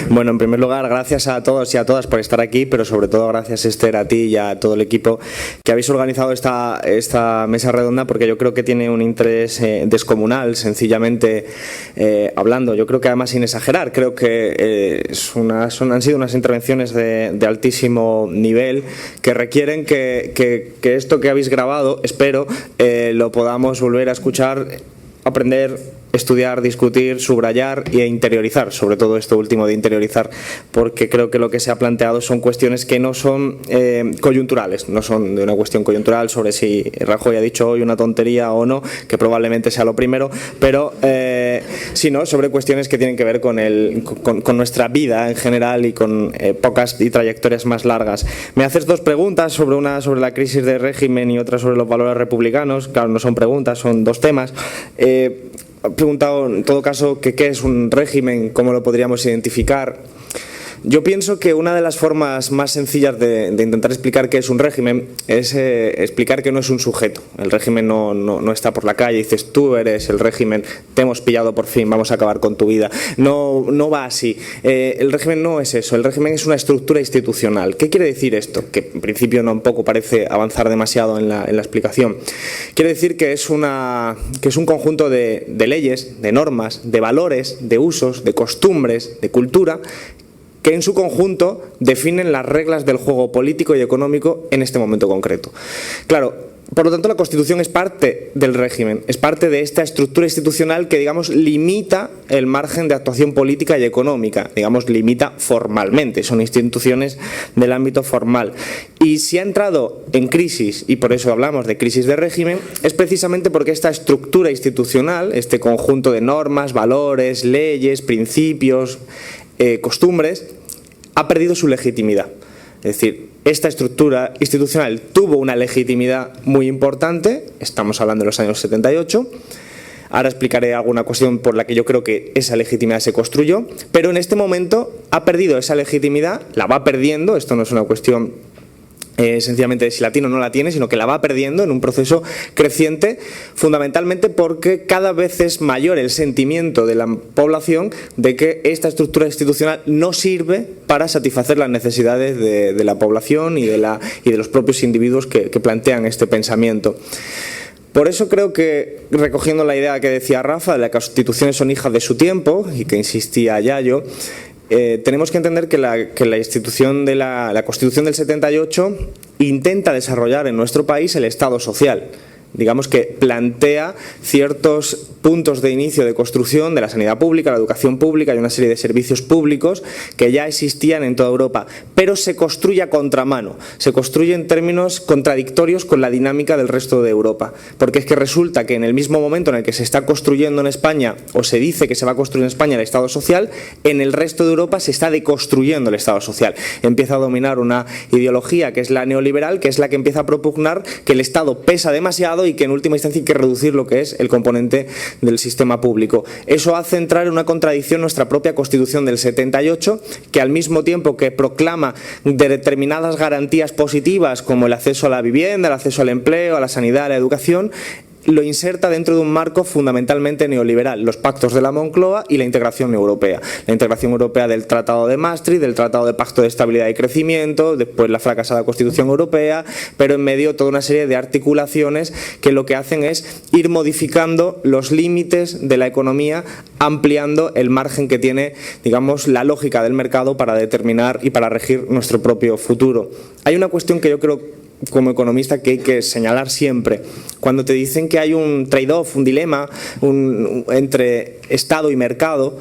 Bueno, en primer lugar, gracias a todos y a todas por estar aquí, pero sobre todo gracias, Esther, a ti y a todo el equipo que habéis organizado esta mesa redonda, porque yo creo que tiene un interés descomunal, sencillamente hablando. Yo creo que además, sin exagerar, creo que han sido unas intervenciones de altísimo nivel que requieren que esto que habéis grabado, espero, lo podamos volver a escuchar, aprender, estudiar, discutir, subrayar e interiorizar, sobre todo esto último de interiorizar, porque creo que lo que se ha planteado son cuestiones que no son coyunturales, no son de una cuestión coyuntural sobre si Rajoy ha dicho hoy una tontería o no, que probablemente sea lo primero, pero sino sobre cuestiones que tienen que ver con nuestra vida en general y con épocas y trayectorias más largas. Me haces dos preguntas, una sobre la crisis de régimen y otra sobre los valores republicanos. Claro, no son preguntas, son dos temas. He preguntado en todo caso que qué es un régimen, cómo lo podríamos identificar. Yo pienso que una de las formas más sencillas de intentar explicar qué es un régimen es explicar que no es un sujeto. El régimen no está por la calle y dices tú eres el régimen, te hemos pillado por fin, vamos a acabar con tu vida. No va así. El régimen no es eso, el régimen es una estructura institucional. ¿Qué quiere decir esto? Que en principio tampoco parece avanzar demasiado en la explicación. Quiere decir que es un conjunto de leyes, de normas, de valores, de usos, de costumbres, de cultura, que en su conjunto definen las reglas del juego político y económico en este momento concreto. Claro, por lo tanto la Constitución es parte del régimen, es parte de esta estructura institucional que, digamos, limita el margen de actuación política y económica, digamos, limita formalmente, son instituciones del ámbito formal. Y si ha entrado en crisis, y por eso hablamos de crisis de régimen, es precisamente porque esta estructura institucional, este conjunto de normas, valores, leyes, principios, costumbres, ha perdido su legitimidad. Es decir, esta estructura institucional tuvo una legitimidad muy importante, estamos hablando de los años 78, ahora explicaré alguna cuestión por la que yo creo que esa legitimidad se construyó, pero en este momento ha perdido esa legitimidad, la va perdiendo, esto no es una cuestión sencillamente de si la tiene o no la tiene, sino que la va perdiendo en un proceso creciente, fundamentalmente porque cada vez es mayor el sentimiento de la población de que esta estructura institucional no sirve para satisfacer las necesidades de la población y de los propios individuos que plantean este pensamiento. Por eso creo que, recogiendo la idea que decía Rafa, de las constituciones son hijas de su tiempo, y que insistía Yayo, tenemos que entender que la institución de la Constitución del 78 intenta desarrollar en nuestro país el Estado social. Digamos que plantea ciertos puntos de inicio de construcción de la sanidad pública, la educación pública y una serie de servicios públicos que ya existían en toda Europa, pero se construye a contramano, se construye en términos contradictorios con la dinámica del resto de Europa, porque es que resulta que en el mismo momento en el que se está construyendo en España, o se dice que se va a construir en España el Estado social, en el resto de Europa se está deconstruyendo el Estado social. Empieza a dominar una ideología que es la neoliberal, que es la que empieza a propugnar que el Estado pesa demasiado y que en última instancia hay que reducir lo que es el componente del sistema público. Eso hace entrar en una contradicción nuestra propia Constitución del 78, que al mismo tiempo que proclama de determinadas garantías positivas como el acceso a la vivienda, el acceso al empleo, a la sanidad, a la educación, lo inserta dentro de un marco fundamentalmente neoliberal, los pactos de la Moncloa y la integración europea. La integración europea del Tratado de Maastricht, del Tratado de Pacto de Estabilidad y Crecimiento, después la fracasada Constitución Europea, pero en medio toda una serie de articulaciones que lo que hacen es ir modificando los límites de la economía, ampliando el margen que tiene, digamos, la lógica del mercado para determinar y para regir nuestro propio futuro. Hay una cuestión que yo creo como economista que hay que señalar siempre. Cuando te dicen que hay un trade-off, un dilema entre Estado y mercado,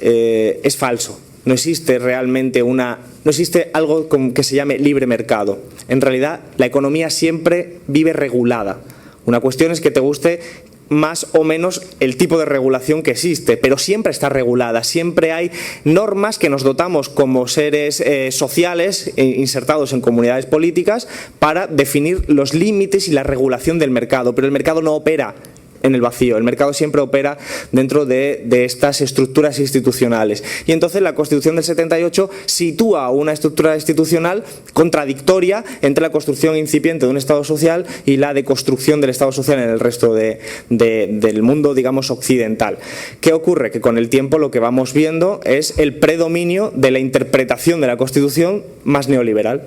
es falso. No existe realmente no existe algo que se llame libre mercado. En realidad, la economía siempre vive regulada. Una cuestión es que te guste más o menos el tipo de regulación que existe, pero siempre está regulada, siempre hay normas que nos dotamos como seres sociales insertados en comunidades políticas para definir los límites y la regulación del mercado, pero el mercado no opera en el vacío. El mercado siempre opera dentro de estas estructuras institucionales. Y entonces la Constitución del 78 sitúa una estructura institucional contradictoria entre la construcción incipiente de un Estado social y la deconstrucción del Estado social en el resto del mundo, digamos, occidental. ¿Qué ocurre? Que con el tiempo lo que vamos viendo es el predominio de la interpretación de la Constitución más neoliberal.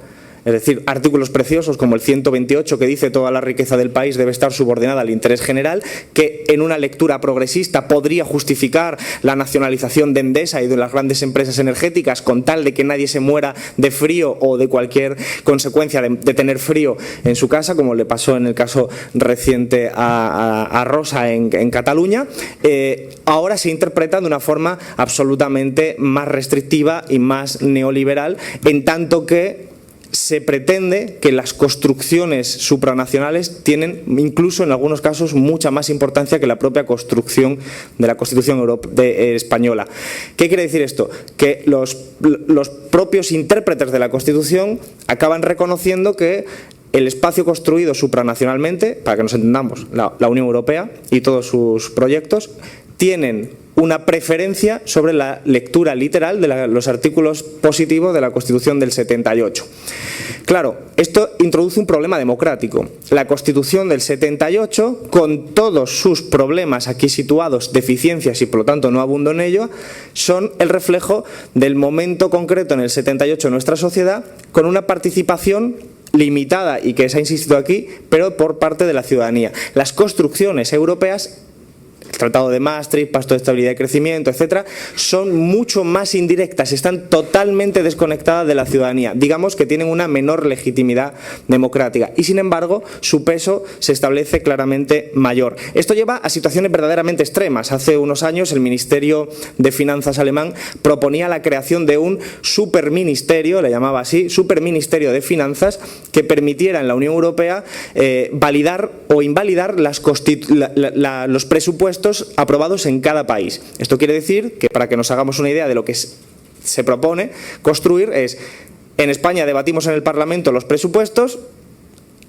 Es decir, artículos preciosos como el 128, que dice toda la riqueza del país debe estar subordinada al interés general, que en una lectura progresista podría justificar la nacionalización de Endesa y de las grandes empresas energéticas con tal de que nadie se muera de frío o de cualquier consecuencia de tener frío en su casa, como le pasó en el caso reciente a Rosa en Cataluña. Ahora se interpreta de una forma absolutamente más restrictiva y más neoliberal, en tanto que se pretende que las construcciones supranacionales tienen, incluso en algunos casos, mucha más importancia que la propia construcción de la Constitución española. ¿Qué quiere decir esto? Que los propios intérpretes de la Constitución acaban reconociendo que el espacio construido supranacionalmente, para que nos entendamos, la Unión Europea y todos sus proyectos, tienen una preferencia sobre la lectura literal de los artículos positivos de la Constitución del 78. Claro, esto introduce un problema democrático. La Constitución del 78, con todos sus problemas aquí situados, deficiencias y por lo tanto no abundo en ello, son el reflejo del momento concreto en el 78 de nuestra sociedad, con una participación limitada y que se ha insistido aquí, pero por parte de la ciudadanía. Las construcciones europeas, el Tratado de Maastricht, Pacto de Estabilidad y Crecimiento, etcétera, son mucho más indirectas, están totalmente desconectadas de la ciudadanía. Digamos que tienen una menor legitimidad democrática y, sin embargo, su peso se establece claramente mayor. Esto lleva a situaciones verdaderamente extremas. Hace unos años el Ministerio de Finanzas alemán proponía la creación de un superministerio, le llamaba así, superministerio de Finanzas, que permitiera en la Unión Europea validar o invalidar los presupuestos aprobados en cada país. Esto quiere decir que, para que nos hagamos una idea de lo que se propone construir, es: en España debatimos en el Parlamento los presupuestos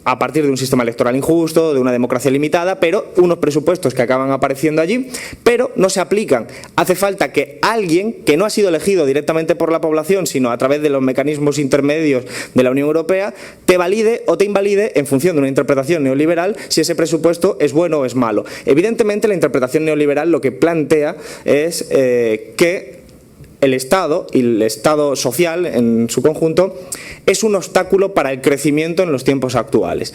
a partir de un sistema electoral injusto, de una democracia limitada, pero unos presupuestos que acaban apareciendo allí, pero no se aplican. Hace falta que alguien que no ha sido elegido directamente por la población, sino a través de los mecanismos intermedios de la Unión Europea, te valide o te invalide en función de una interpretación neoliberal si ese presupuesto es bueno o es malo. Evidentemente, la interpretación neoliberal lo que plantea es que el Estado y el Estado social en su conjunto es un obstáculo para el crecimiento en los tiempos actuales.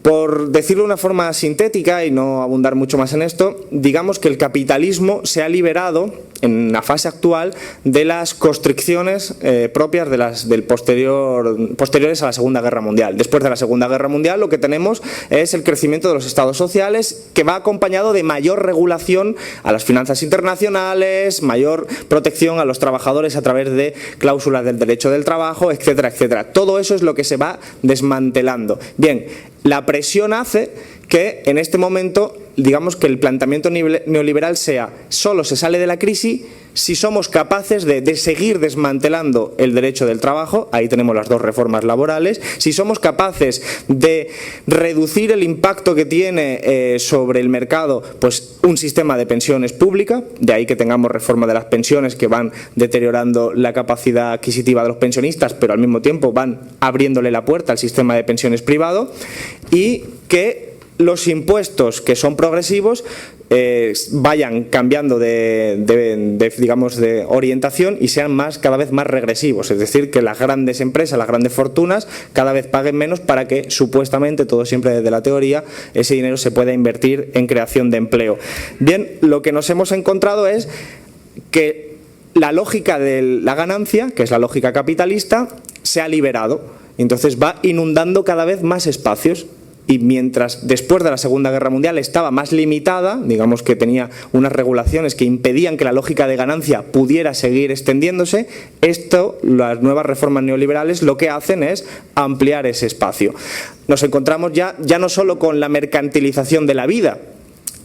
Por decirlo de una forma sintética y no abundar mucho más en esto, digamos que el capitalismo se ha liberado en la fase actual de las constricciones propias de posteriores a la Segunda Guerra Mundial. Después de la Segunda Guerra Mundial lo que tenemos es el crecimiento de los estados sociales, que va acompañado de mayor regulación a las finanzas internacionales, mayor protección a los trabajadores a través de cláusulas del derecho del trabajo, etcétera, etcétera. Todo eso es lo que se va desmantelando. Bien, la presión hace que en este momento, digamos que el planteamiento neoliberal sea: solo se sale de la crisis si somos capaces de seguir desmantelando el derecho del trabajo, ahí tenemos las dos reformas laborales, si somos capaces de reducir el impacto que tiene sobre el mercado pues un sistema de pensiones pública, de ahí que tengamos reforma de las pensiones que van deteriorando la capacidad adquisitiva de los pensionistas, pero al mismo tiempo van abriéndole la puerta al sistema de pensiones privado, y que los impuestos que son progresivos vayan cambiando digamos, de orientación y sean cada vez más regresivos, es decir, que las grandes empresas, las grandes fortunas cada vez paguen menos para que supuestamente, todo siempre desde la teoría, ese dinero se pueda invertir en creación de empleo. Bien, lo que nos hemos encontrado es que la lógica de la ganancia, que es la lógica capitalista, se ha liberado, entonces va inundando cada vez más espacios. Y mientras después de la Segunda Guerra Mundial estaba más limitada, digamos que tenía unas regulaciones que impedían que la lógica de ganancia pudiera seguir extendiéndose, las nuevas reformas neoliberales lo que hacen es ampliar ese espacio. Nos encontramos ya no solo con la mercantilización de la vida,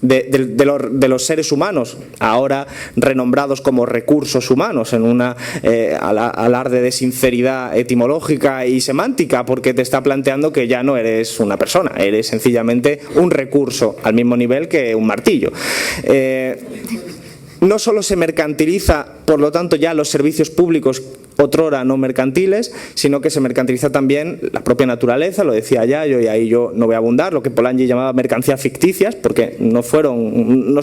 de los seres humanos, ahora renombrados como recursos humanos, en una alarde de sinceridad etimológica y semántica, porque te está planteando que ya no eres una persona, eres sencillamente un recurso al mismo nivel que un martillo. No solo se mercantiliza, por lo tanto, ya los servicios públicos otrora no mercantiles, sino que se mercantiliza también la propia naturaleza, lo decía Yayo, y ahí yo no voy a abundar, lo que Polanyi llamaba mercancías ficticias, porque no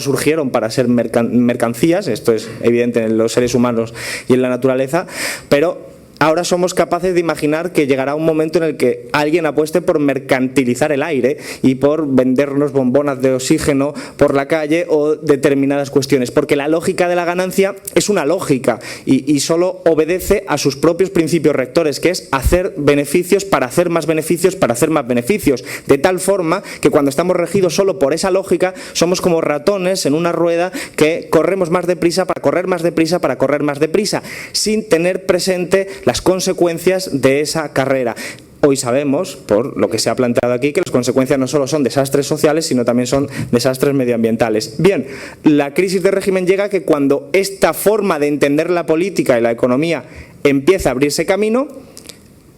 surgieron para ser mercancías, esto es evidente en los seres humanos y en la naturaleza, pero ahora somos capaces de imaginar que llegará un momento en el que alguien apueste por mercantilizar el aire y por vendernos bombonas de oxígeno por la calle o determinadas cuestiones, porque la lógica de la ganancia es una lógica y solo obedece a sus propios principios rectores, que es hacer beneficios para hacer más beneficios para hacer más beneficios, de tal forma que cuando estamos regidos solo por esa lógica somos como ratones en una rueda que corremos más deprisa para correr más deprisa para correr más deprisa, sin tener presente las consecuencias de esa carrera. Hoy sabemos, por lo que se ha planteado aquí, que las consecuencias no solo son desastres sociales, sino también son desastres medioambientales. Bien, la crisis de régimen llega que cuando esta forma de entender la política y la economía empieza a abrirse camino,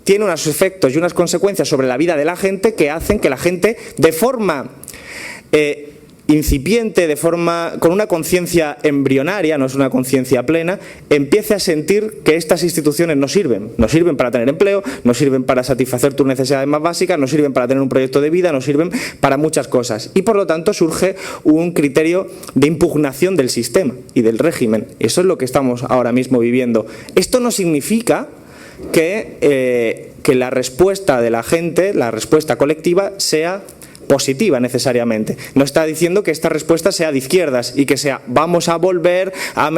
tiene unos efectos y unas consecuencias sobre la vida de la gente que hacen que la gente, de forma incipiente, con una conciencia embrionaria, no es una conciencia plena, empiece a sentir que estas instituciones no sirven para tener empleo, no sirven para satisfacer tus necesidades más básicas, no sirven para tener un proyecto de vida, no sirven para muchas cosas. Y por lo tanto surge un criterio de impugnación del sistema y del régimen. Eso es lo que estamos ahora mismo viviendo. Esto no significa que la respuesta de la gente, la respuesta colectiva, sea positiva necesariamente. No está diciendo que esta respuesta sea de izquierdas y que sea vamos a volver a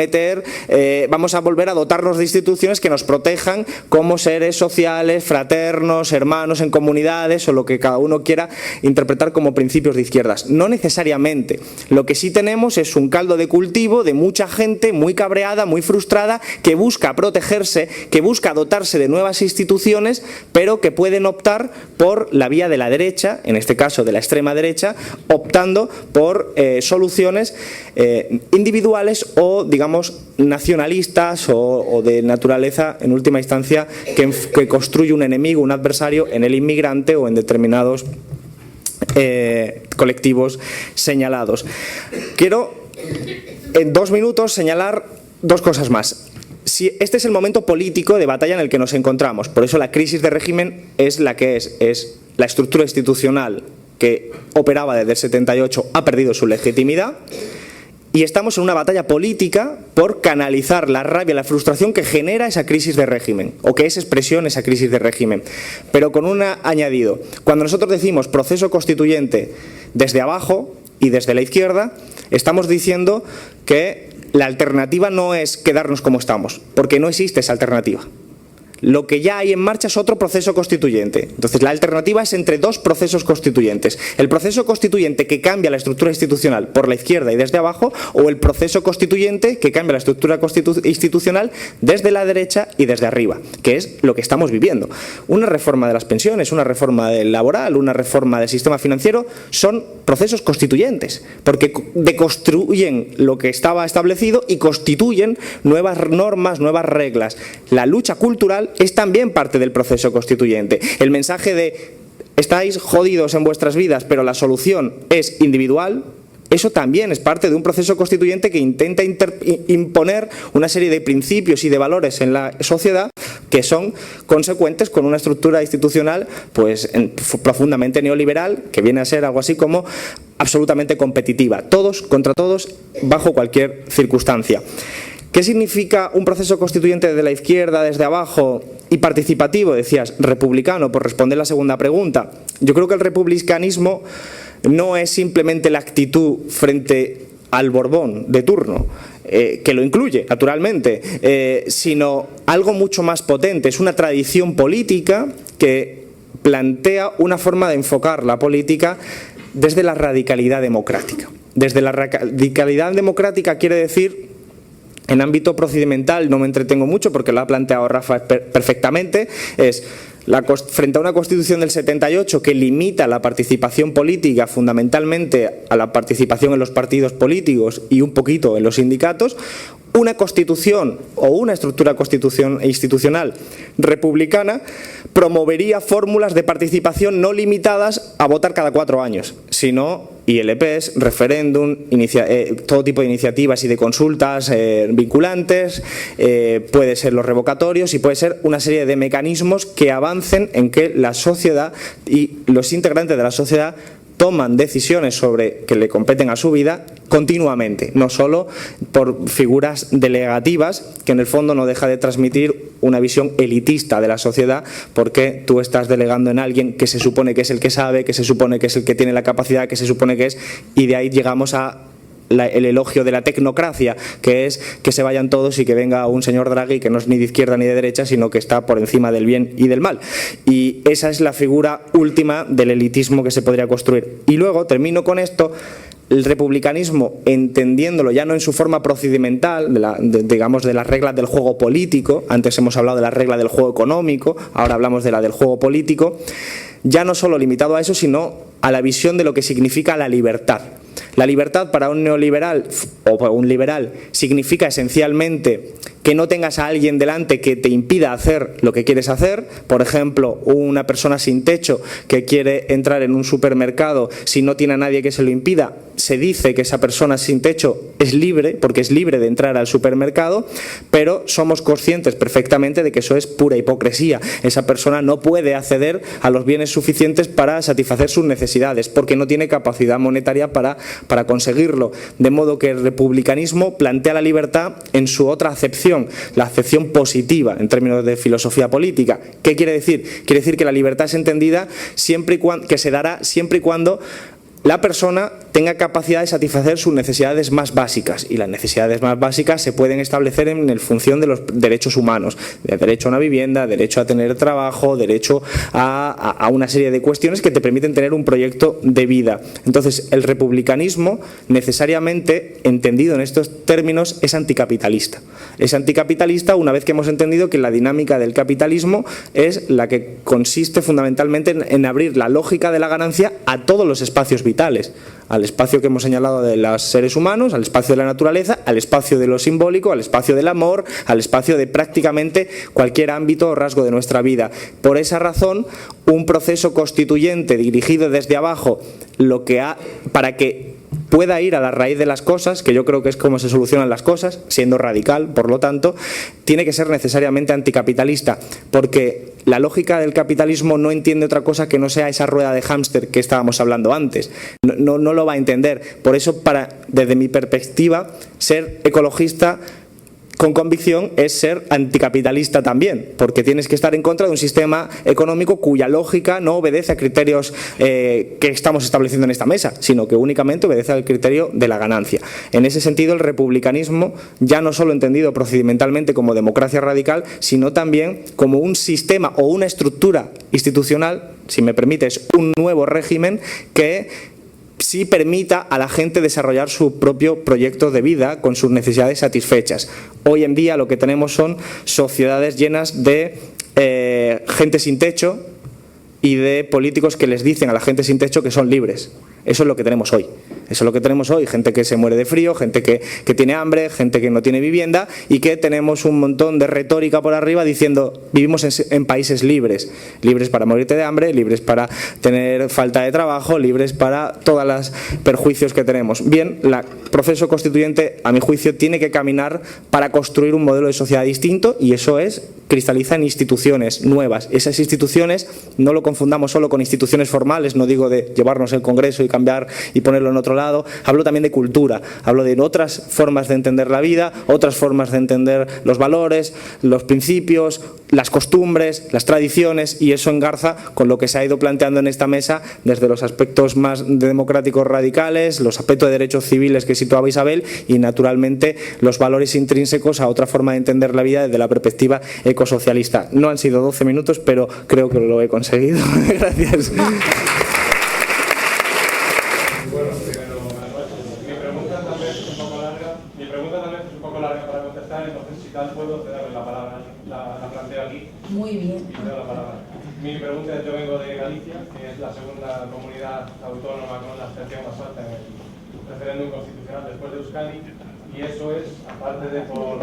dotarnos de instituciones que nos protejan como seres sociales, fraternos, hermanos en comunidades o lo que cada uno quiera interpretar como principios de izquierdas. No necesariamente. Lo que sí tenemos es un caldo de cultivo de mucha gente muy cabreada, muy frustrada, que busca protegerse, que busca dotarse de nuevas instituciones, pero que pueden optar por la vía de la derecha, en este caso de la extrema derecha, optando por soluciones individuales o, digamos, nacionalistas o de naturaleza, en última instancia, que construye un enemigo, un adversario en el inmigrante o en determinados colectivos señalados. Quiero, en 2 minutos, señalar 2 cosas más. Si este es el momento político de batalla en el que nos encontramos, por eso la crisis de régimen es la que es la estructura institucional que operaba desde el 78 ha perdido su legitimidad y estamos en una batalla política por canalizar la rabia, la frustración que genera esa crisis de régimen o que es expresión esa crisis de régimen, pero con un añadido. Cuando nosotros decimos proceso constituyente desde abajo y desde la izquierda, estamos diciendo que la alternativa no es quedarnos como estamos, porque no existe esa alternativa. Lo que ya hay en marcha es otro proceso constituyente. Entonces la alternativa es entre 2 procesos constituyentes. El proceso constituyente que cambia la estructura institucional por la izquierda y desde abajo, o el proceso constituyente que cambia la estructura institucional desde la derecha y desde arriba, que es lo que estamos viviendo. Una reforma de las pensiones, una reforma del laboral, una reforma del sistema financiero son procesos constituyentes, porque deconstruyen lo que estaba establecido y constituyen nuevas normas, nuevas reglas. La lucha cultural es también parte del proceso constituyente. El mensaje de estáis jodidos en vuestras vidas, pero la solución es individual, eso también es parte de un proceso constituyente que intenta imponer una serie de principios y de valores en la sociedad que son consecuentes con una estructura institucional pues profundamente neoliberal, que viene a ser algo así como absolutamente competitiva, todos contra todos, bajo cualquier circunstancia. ¿Qué significa un proceso constituyente desde la izquierda, desde abajo y participativo? Decías, republicano, por responder la segunda pregunta. Yo creo que el republicanismo no es simplemente la actitud frente al Borbón de turno, que lo incluye, naturalmente, sino algo mucho más potente. Es una tradición política que plantea una forma de enfocar la política desde la radicalidad democrática. Desde la radicalidad democrática quiere decir, en ámbito procedimental, no me entretengo mucho porque lo ha planteado Rafa perfectamente, es Frente a una Constitución del 78 que limita la participación política fundamentalmente a la participación en los partidos políticos y un poquito en los sindicatos, una Constitución o una estructura institucional republicana promovería fórmulas de participación no limitadas a votar cada 4 años, sino ILPs, referéndum, todo tipo de iniciativas y de consultas vinculantes, puede ser los revocatorios y puede ser una serie de mecanismos que avancen en que la sociedad y los integrantes de la sociedad toman decisiones sobre que le competen a su vida continuamente, no solo por figuras delegativas que en el fondo no deja de transmitir una visión elitista de la sociedad, porque tú estás delegando en alguien que se supone que es el que sabe, que se supone que es el que tiene la capacidad, que se supone que es, y de ahí llegamos a el elogio de la tecnocracia, que es que se vayan todos y que venga un señor Draghi que no es ni de izquierda ni de derecha, sino que está por encima del bien y del mal. Y esa es la figura última del elitismo que se podría construir. Y luego, termino con esto, el republicanismo, entendiéndolo ya no en su forma procedimental, digamos de las reglas del juego político, antes hemos hablado de la regla del juego económico, ahora hablamos de la del juego político, ya no solo limitado a eso, sino a la visión de lo que significa la libertad. La libertad para un neoliberal o para un liberal significa esencialmente que no tengas a alguien delante que te impida hacer lo que quieres hacer. Por ejemplo, una persona sin techo que quiere entrar en un supermercado, si no tiene a nadie que se lo impida, se dice que esa persona sin techo es libre, porque es libre de entrar al supermercado, pero somos conscientes perfectamente de que eso es pura hipocresía. Esa persona no puede acceder a los bienes suficientes para satisfacer sus necesidades, porque no tiene capacidad monetaria para conseguirlo. De modo que el republicanismo plantea la libertad en su otra acepción, la acepción positiva en términos de filosofía política. ¿Qué quiere decir? Quiere decir que la libertad es entendida que se dará siempre y cuando la persona tenga capacidad de satisfacer sus necesidades más básicas, y las necesidades más básicas se pueden establecer en función de los derechos humanos, derecho a una vivienda, derecho a tener trabajo, derecho a una serie de cuestiones que te permiten tener un proyecto de vida. Entonces, el republicanismo, necesariamente entendido en estos términos, es anticapitalista. Es anticapitalista una vez que hemos entendido que la dinámica del capitalismo es la que consiste fundamentalmente en abrir la lógica de la ganancia a todos los espacios vitales, al espacio que hemos señalado de los seres humanos, al espacio de la naturaleza, al espacio de lo simbólico, al espacio del amor, al espacio de prácticamente cualquier ámbito o rasgo de nuestra vida. Por esa razón, un proceso constituyente dirigido desde abajo, para que pueda ir a la raíz de las cosas, que yo creo que es como se solucionan las cosas, siendo radical, por lo tanto, tiene que ser necesariamente anticapitalista, porque la lógica del capitalismo no entiende otra cosa que no sea esa rueda de hámster que estábamos hablando antes. No lo va a entender. Por eso, desde mi perspectiva, ser ecologista con convicción es ser anticapitalista también, porque tienes que estar en contra de un sistema económico cuya lógica no obedece a criterios que estamos estableciendo en esta mesa, sino que únicamente obedece al criterio de la ganancia. En ese sentido, el republicanismo, ya no solo entendido procedimentalmente como democracia radical, sino también como un sistema o una estructura institucional, si me permites, un nuevo régimen que sí permita a la gente desarrollar su propio proyecto de vida con sus necesidades satisfechas. Hoy en día lo que tenemos son sociedades llenas de gente sin techo y de políticos que les dicen a la gente sin techo que son libres. Eso es lo que tenemos hoy. Eso es lo que tenemos hoy, gente que se muere de frío, gente que tiene hambre, gente que no tiene vivienda, y que tenemos un montón de retórica por arriba diciendo vivimos en países libres, libres para morirte de hambre, libres para tener falta de trabajo, libres para todos los perjuicios que tenemos. Bien, el proceso constituyente, a mi juicio, tiene que caminar para construir un modelo de sociedad distinto, y eso cristaliza en instituciones nuevas. Esas instituciones no lo confundamos solo con instituciones formales, no digo de llevarnos el Congreso y cambiar y ponerlo en otro lado, hablo también de cultura, hablo de otras formas de entender la vida, otras formas de entender los valores, los principios, las costumbres, las tradiciones, y eso engarza con lo que se ha ido planteando en esta mesa desde los aspectos más democráticos radicales, los aspectos de derechos civiles que situaba Isabel, y naturalmente los valores intrínsecos a otra forma de entender la vida desde la perspectiva ecosocialista. No han sido 12 minutos, pero creo que lo he conseguido. Gracias. Mi pregunta tal vez es un poco larga para contestar, entonces si tal puedo darle la palabra, la plantea aquí. Muy bien. Y tengo la palabra. Mi pregunta es, yo vengo de Galicia, que es la segunda comunidad autónoma con la abstención más alta en el referéndum constitucional después de Euskadi, y eso es, aparte de por...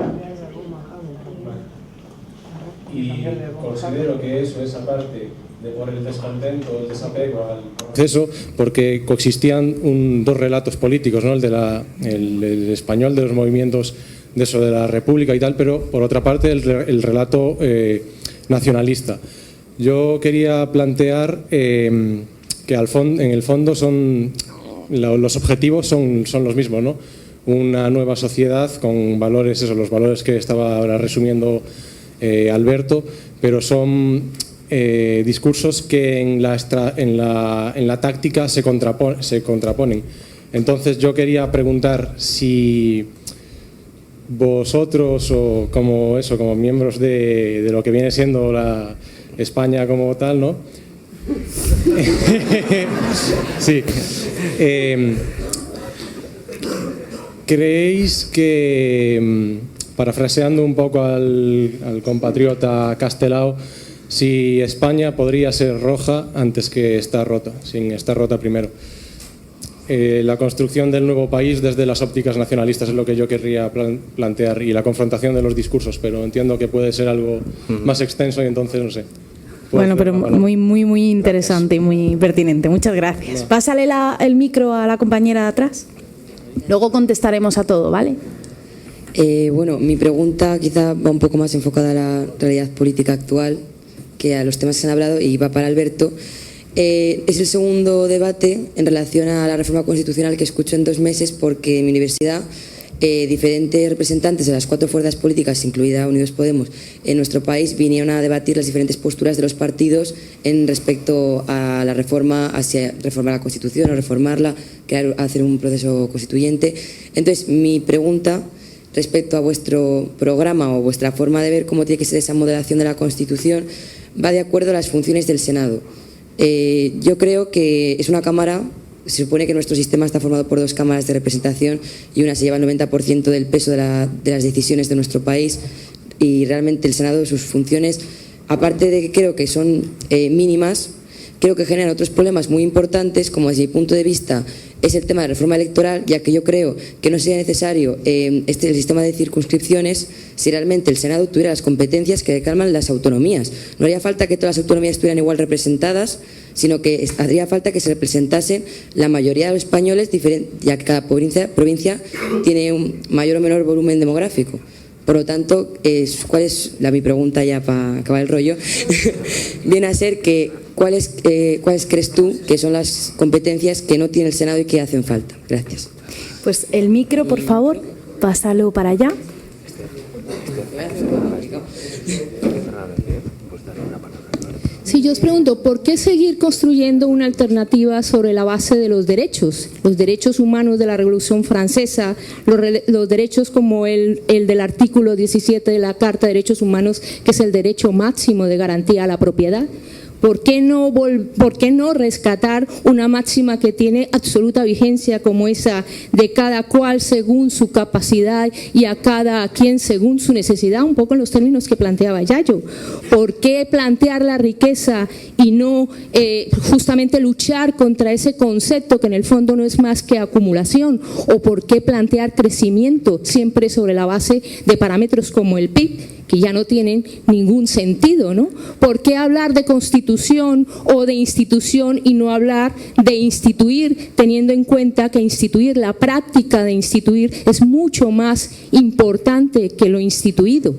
Y considero que eso es aparte de por el descontento, el desapego al proceso, porque coexistían dos relatos políticos, ¿no? El español de los movimientos de eso de la República y tal, pero por otra parte el relato nacionalista. Yo quería plantear que en el fondo los objetivos son los mismos, ¿no? Una nueva sociedad con valores, los valores que estaba ahora resumiendo Alberto, pero son discursos que en la táctica se contraponen. Entonces yo quería preguntar si vosotros, o como miembros de lo que viene siendo la España como tal, ¿no? Sí. ¿Creéis que, parafraseando un poco al compatriota Castelao, si España podría ser roja antes que estar rota, sin estar rota primero? La construcción del nuevo país desde las ópticas nacionalistas es lo que yo querría plantear, y la confrontación de los discursos, pero entiendo que puede ser algo más extenso y entonces no sé. Bueno, pero muy interesante y muy pertinente. Muchas gracias. No. Pásale el micro a la compañera de atrás. Luego contestaremos a todo, ¿vale? Bueno, mi pregunta quizá va un poco más enfocada a la realidad política actual que a los temas que se han hablado, y va para Alberto. Es el segundo debate en relación a la reforma constitucional que escucho en 2 meses, porque en mi universidad diferentes representantes de las 4 fuerzas políticas, incluida Unidos Podemos, en nuestro país vinieron a debatir las diferentes posturas de los partidos en respecto a la reforma, hacia reformar la Constitución o reformarla, hacer un proceso constituyente. Entonces, mi pregunta respecto a vuestro programa o vuestra forma de ver cómo tiene que ser esa modelación de la Constitución va de acuerdo a las funciones del Senado. Yo creo que es una Cámara. Se supone que nuestro sistema está formado por 2 cámaras de representación y una se lleva el 90% del peso de las decisiones de nuestro país, y realmente el Senado, sus funciones, aparte de que creo que son mínimas, creo que generan otros problemas muy importantes, como desde mi punto de vista es el tema de reforma electoral, ya que yo creo que no sería necesario el sistema de circunscripciones si realmente el Senado tuviera las competencias que reclaman las autonomías. No haría falta que todas las autonomías estuvieran igual representadas, sino que haría falta que se representasen la mayoría de los españoles, ya que cada provincia tiene un mayor o menor volumen demográfico. Por lo tanto, ¿cuál es mi pregunta ya para acabar el rollo? Viene a ser que ¿cuáles crees tú que son las competencias que no tiene el Senado y que hacen falta? Gracias. Pues el micro, por favor, pásalo para allá. Sí, yo os pregunto, ¿por qué seguir construyendo una alternativa sobre la base de los derechos humanos de la Revolución Francesa, los derechos como el del artículo 17 de la Carta de Derechos Humanos, que es el derecho máximo de garantía a la propiedad? ¿Por qué no rescatar una máxima que tiene absoluta vigencia, como esa de cada cual según su capacidad y a cada quien según su necesidad, un poco en los términos que planteaba Yayo? ¿Por qué plantear la riqueza y no justamente luchar contra ese concepto que en el fondo no es más que acumulación? ¿O por qué plantear crecimiento siempre sobre la base de parámetros como el PIB, que ya no tienen ningún sentido, ¿no? ¿Por qué hablar de constitución o de institución y no hablar de instituir, teniendo en cuenta que instituir, la práctica de instituir, es mucho más importante que lo instituido?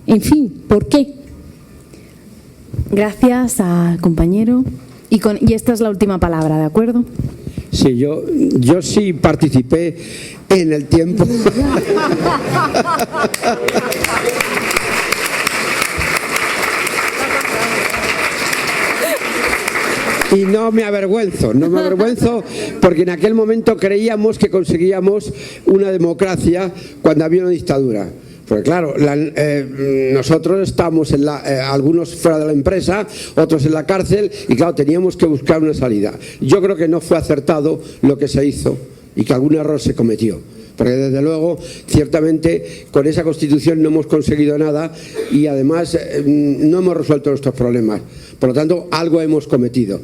En fin, ¿por qué? Gracias al compañero. Y esta es la última palabra, ¿de acuerdo? Sí, yo sí participé en el tiempo. Y no me avergüenzo porque en aquel momento creíamos que conseguíamos una democracia cuando había una dictadura. Porque claro, nosotros estábamos algunos fuera de la empresa, otros en la cárcel, y claro, teníamos que buscar una salida. Yo creo que no fue acertado lo que se hizo y que algún error se cometió. porque desde luego, ciertamente, con esa Constitución no hemos conseguido nada y además no hemos resuelto nuestros problemas. Por lo tanto, algo hemos cometido.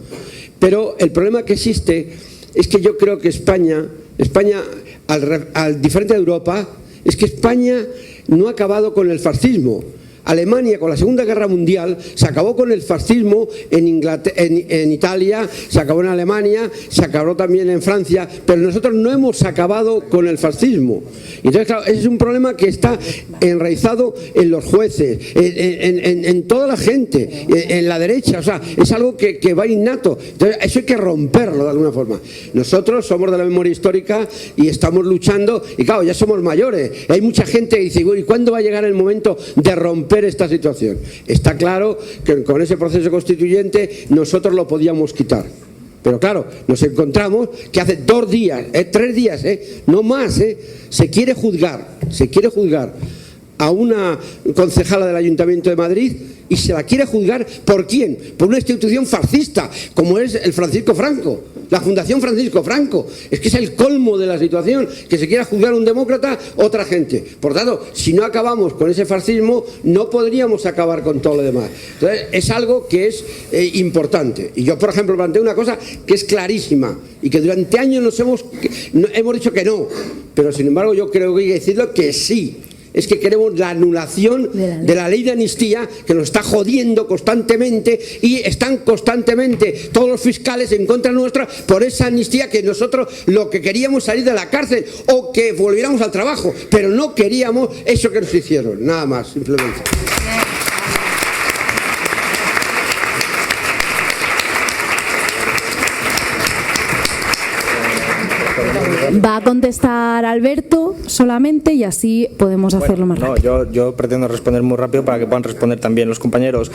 Pero el problema que existe es que yo creo que España, al diferente de Europa, es que España no ha acabado con el fascismo. Alemania, con la Segunda Guerra Mundial, se acabó con el fascismo en Italia, se acabó en Alemania, se acabó también en Francia, pero nosotros no hemos acabado con el fascismo. Entonces, claro, ese es un problema que está enraizado en los jueces, en toda la gente, en la derecha, o sea, es algo que va innato. Entonces, eso hay que romperlo de alguna forma. Nosotros somos de la memoria histórica y estamos luchando, y claro, ya somos mayores. Hay mucha gente que dice, ¿y cuándo va a llegar el momento de romper esta situación? Está claro que con ese proceso constituyente nosotros lo podíamos quitar, pero claro, nos encontramos que hace 2 días, 3 días, no más, se quiere juzgar a una concejala del Ayuntamiento de Madrid, y se la quiere juzgar ¿por quién? Por una institución fascista como es el Francisco Franco, la Fundación Francisco Franco. Es que es el colmo de la situación, que se quiera juzgar a un demócrata otra gente. Por tanto, si no acabamos con ese fascismo, no podríamos acabar con todo lo demás. Entonces, es algo que es importante. Y yo, por ejemplo, planteo una cosa que es clarísima y que durante años hemos dicho que no, pero sin embargo yo creo que hay que decirlo que sí. Es que queremos la anulación de la ley de amnistía, que nos está jodiendo constantemente, y están constantemente todos los fiscales en contra nuestra por esa amnistía, que nosotros lo que queríamos salir de la cárcel o que volviéramos al trabajo, pero no queríamos eso que nos hicieron, nada más, simplemente. Va a contestar Alberto solamente y así podemos hacerlo más rápido. Yo pretendo responder muy rápido para que puedan responder también los compañeros.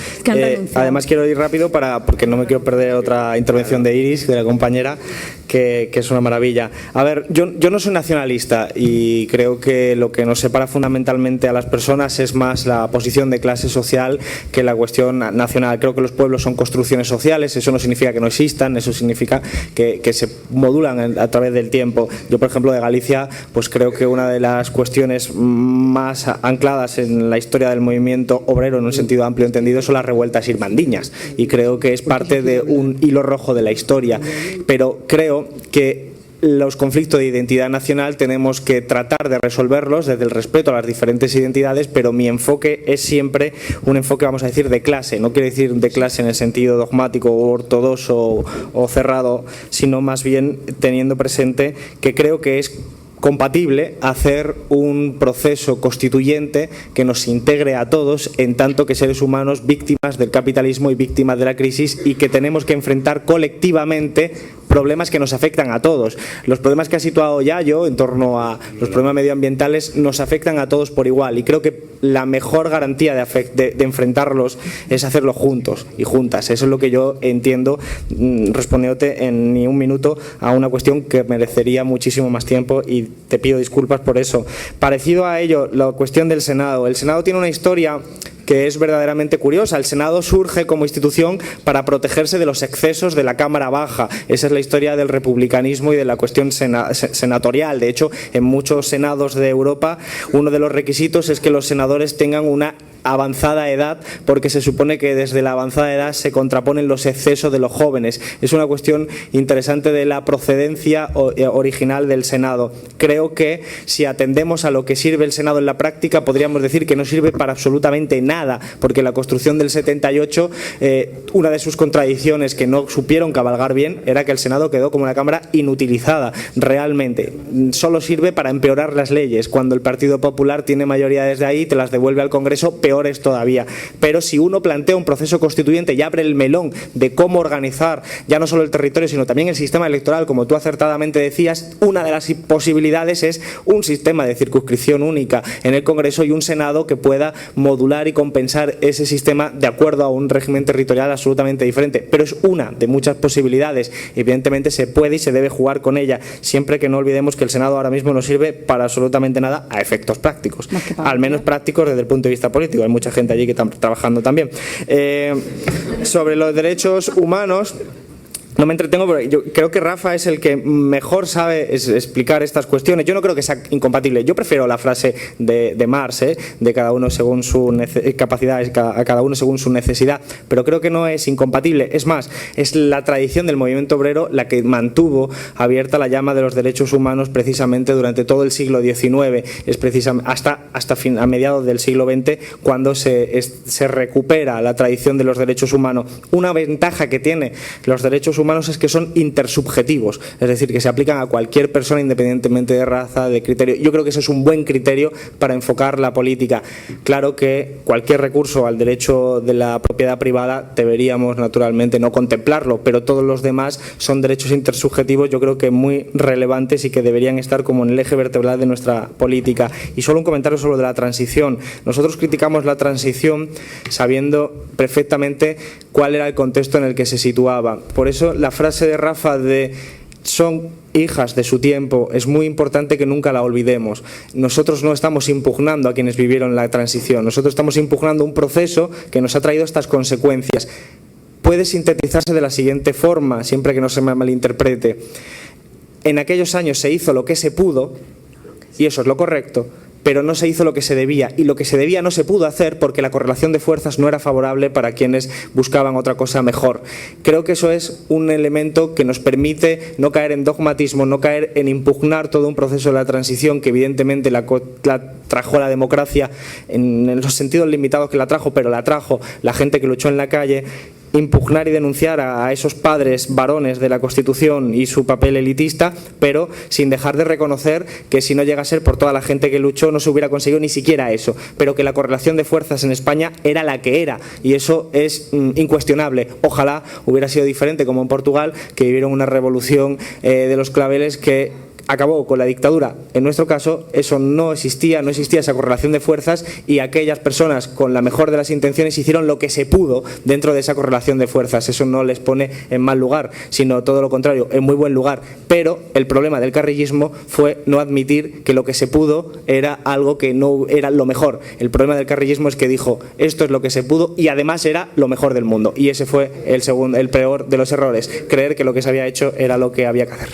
Además quiero ir rápido porque no me quiero perder otra intervención de Iris, de la compañera, que es una maravilla. A ver, yo no soy nacionalista y creo que lo que nos separa fundamentalmente a las personas es más la posición de clase social que la cuestión nacional. Creo que los pueblos son construcciones sociales, eso no significa que no existan, eso significa que se modulan a través del tiempo. Yo, por ejemplo, de Galicia, pues creo que una de las cuestiones más ancladas en la historia del movimiento obrero en un sentido amplio entendido son las revueltas irmandiñas, y creo que es parte de un hilo rojo de la historia, pero creo que los conflictos de identidad nacional tenemos que tratar de resolverlos desde el respeto a las diferentes identidades, pero mi enfoque es siempre un enfoque, vamos a decir, de clase. No quiero decir de clase en el sentido dogmático o ortodoxo o cerrado, sino más bien teniendo presente que creo que es compatible hacer un proceso constituyente que nos integre a todos en tanto que seres humanos víctimas del capitalismo y víctimas de la crisis, y que tenemos que enfrentar colectivamente problemas que nos afectan a todos. Los problemas que ha situado Yayo en torno a los problemas medioambientales nos afectan a todos por igual, y creo que la mejor garantía de enfrentarlos es hacerlo juntos y juntas. Eso es lo que yo entiendo, respondiéndote en ni un minuto a una cuestión que merecería muchísimo más tiempo, y te pido disculpas por eso. Parecido a ello, la cuestión del Senado. El Senado tiene una historia que es verdaderamente curiosa. El Senado surge como institución para protegerse de los excesos de la Cámara Baja. Esa es la historia del republicanismo y de la cuestión senatorial. De hecho, en muchos senados de Europa, uno de los requisitos es que los senadores tengan una avanzada edad, porque se supone que desde la avanzada edad se contraponen los excesos de los jóvenes. Es una cuestión interesante de la procedencia original del Senado. Creo que si atendemos a lo que sirve el Senado en la práctica, podríamos decir que no sirve para absolutamente nada, porque la construcción del 78, una de sus contradicciones que no supieron cabalgar bien era que el Senado quedó como una cámara inutilizada realmente. Solo sirve para empeorar las leyes. Cuando el Partido Popular tiene mayoría desde ahí, te las devuelve al Congreso peores todavía. Pero si uno plantea un proceso constituyente y abre el melón de cómo organizar ya no solo el territorio, sino también el sistema electoral, como tú acertadamente decías, una de las posibilidades es un sistema de circunscripción única en el Congreso y un Senado que pueda modular y compensar ese sistema de acuerdo a un régimen territorial absolutamente diferente. Pero es una de muchas posibilidades. Evidentemente se puede y se debe jugar con ella, siempre que no olvidemos que el Senado ahora mismo no sirve para absolutamente nada a efectos prácticos, al menos prácticos desde el punto de vista político. Hay mucha gente allí que está trabajando también. Sobre los derechos humanos, No me entretengo, pero yo creo que Rafa es el que mejor sabe explicar estas cuestiones. Yo no creo que sea incompatible. Yo prefiero la frase de Marx, de cada uno según su capacidad, a cada uno según su necesidad, pero creo que no es incompatible. Es más, es la tradición del movimiento obrero la que mantuvo abierta la llama de los derechos humanos precisamente durante todo el siglo XIX, es precisamente a mediados del siglo XX, cuando se recupera la tradición de los derechos humanos. Una ventaja que tiene los derechos humanos es que son intersubjetivos, es decir, que se aplican a cualquier persona independientemente de raza, de criterio. Yo creo que ese es un buen criterio para enfocar la política. Claro que cualquier recurso al derecho de la propiedad privada deberíamos naturalmente no contemplarlo, pero todos los demás son derechos intersubjetivos, yo creo que muy relevantes y que deberían estar como en el eje vertebral de nuestra política. Y solo un comentario sobre la transición. Nosotros criticamos la transición sabiendo perfectamente cuál era el contexto en el que se situaba. Por eso la frase de Rafa de son hijas de su tiempo es muy importante que nunca la olvidemos. Nosotros no estamos impugnando a quienes vivieron la transición, nosotros estamos impugnando un proceso que nos ha traído estas consecuencias. Puede sintetizarse de la siguiente forma, siempre que no se me malinterprete. En aquellos años se hizo lo que se pudo, y eso es lo correcto, pero no se hizo lo que se debía, y lo que se debía no se pudo hacer porque la correlación de fuerzas no era favorable para quienes buscaban otra cosa mejor. Creo que eso es un elemento que nos permite no caer en dogmatismo, no caer en impugnar todo un proceso de la transición que evidentemente la trajo la democracia en los sentidos limitados que la trajo, pero la trajo la gente que luchó en la calle. Impugnar y denunciar a esos padres varones de la Constitución y su papel elitista, pero sin dejar de reconocer que si no llega a ser por toda la gente que luchó no se hubiera conseguido ni siquiera eso, pero que la correlación de fuerzas en España era la que era, y eso es incuestionable. Ojalá hubiera sido diferente como en Portugal, que vivieron una revolución de los claveles que acabó con la dictadura. En nuestro caso eso no existía esa correlación de fuerzas, y aquellas personas con la mejor de las intenciones hicieron lo que se pudo dentro de esa correlación de fuerzas. Eso no les pone en mal lugar, sino todo lo contrario, en muy buen lugar. Pero el problema del carrillismo fue no admitir que lo que se pudo era algo que no era lo mejor. El problema del carrillismo es que dijo, esto es lo que se pudo y además era lo mejor del mundo, y ese fue el peor de los errores, creer que lo que se había hecho era lo que había que hacer.